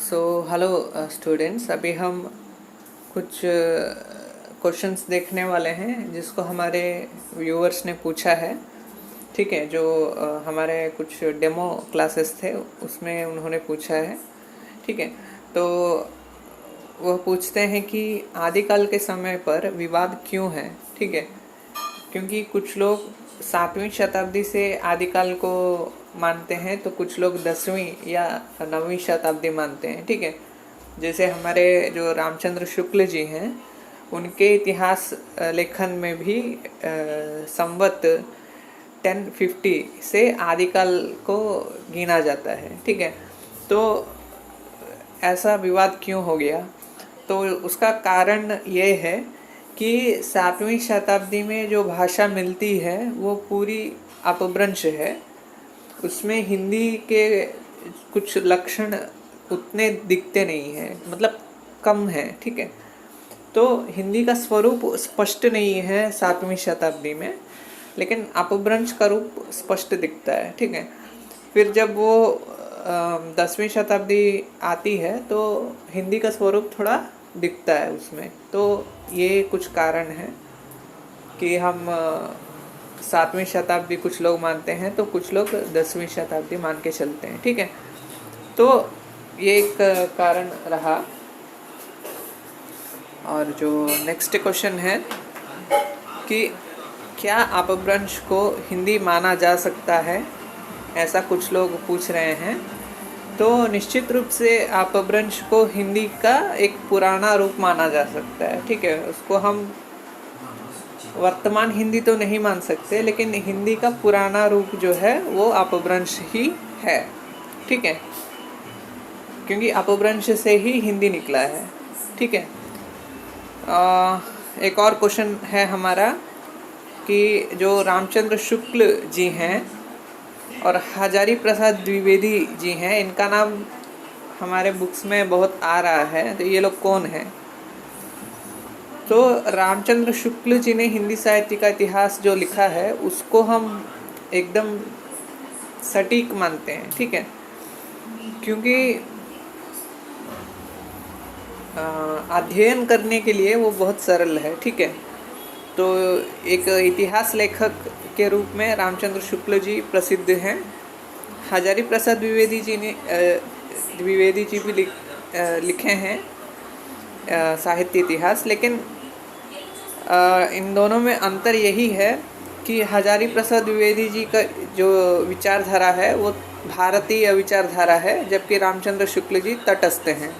Hello students, अभी हम कुछ क्वेश्चंस देखने वाले हैं जिसको हमारे व्यूअर्स ने पूछा है। ठीक है, जो हमारे कुछ डेमो क्लासेस थे उसमें उन्होंने पूछा है। ठीक है, तो वह पूछते हैं कि आदिकाल के समय पर विवाद क्यों है। ठीक है, क्योंकि कुछ लोग 7वीं शताब्दी से आदिकाल को मानते हैं तो कुछ लोग 10वीं या 9वीं शताब्दी मानते हैं। ठीक है, जैसे हमारे जो रामचंद्र शुक्ल जी हैं उनके इतिहास लेखन में भी संवत 1050 से आदिकाल को गिना जाता है। ठीक है, तो ऐसा विवाद क्यों हो गया, तो उसका कारण ये है कि 7वीं शताब्दी में जो भाषा मिलती है वो पूरी अपभ्रंश है। उसमें हिंदी के कुछ लक्षण उतने दिखते नहीं हैं, मतलब कम है। ठीक है, तो हिंदी का स्वरूप स्पष्ट नहीं है 7वीं शताब्दी में, लेकिन अपभ्रंश का रूप स्पष्ट दिखता है। ठीक है, फिर जब वो 10वीं शताब्दी आती है तो हिंदी का स्वरूप थोड़ा दिखता है उसमें। तो ये कुछ कारण है कि हम 7वीं शताब्दी कुछ लोग मानते हैं तो कुछ लोग 10वीं शताब्दी मान के चलते हैं। ठीक है, तो ये एक कारण रहा। और जो नेक्स्ट क्वेश्चन है कि क्या अपभ्रंश को हिंदी माना जा सकता है, ऐसा कुछ लोग पूछ रहे हैं। तो निश्चित रूप से अपभ्रंश को हिंदी का एक पुराना रूप माना जा सकता है। ठीक है, उसको हम वर्तमान हिंदी तो नहीं मान सकते, लेकिन हिंदी का पुराना रूप जो है वो अपभ्रंश ही है। ठीक है, क्योंकि अपभ्रंश से ही हिंदी निकला है। ठीक है, एक और क्वेश्चन है हमारा कि जो रामचंद्र शुक्ल जी हैं और हजारी प्रसाद द्विवेदी जी हैं, इनका नाम हमारे बुक्स में बहुत आ रहा है, तो ये लोग कौन हैं। तो रामचंद्र शुक्ल जी ने हिंदी साहित्य का इतिहास जो लिखा है उसको हम एकदम सटीक मानते हैं। ठीक है, क्योंकि अध्ययन करने के लिए वो बहुत सरल है। ठीक है, तो एक इतिहास लेखक के रूप में रामचंद्र शुक्ल जी प्रसिद्ध हैं। हजारी प्रसाद द्विवेदी जी भी लिखे हैं साहित्य इतिहास, लेकिन इन दोनों में अंतर यही है कि हजारी प्रसाद द्विवेदी जी का जो विचारधारा है वो भारतीय विचारधारा है, जबकि रामचंद्र शुक्ल जी तटस्थ हैं।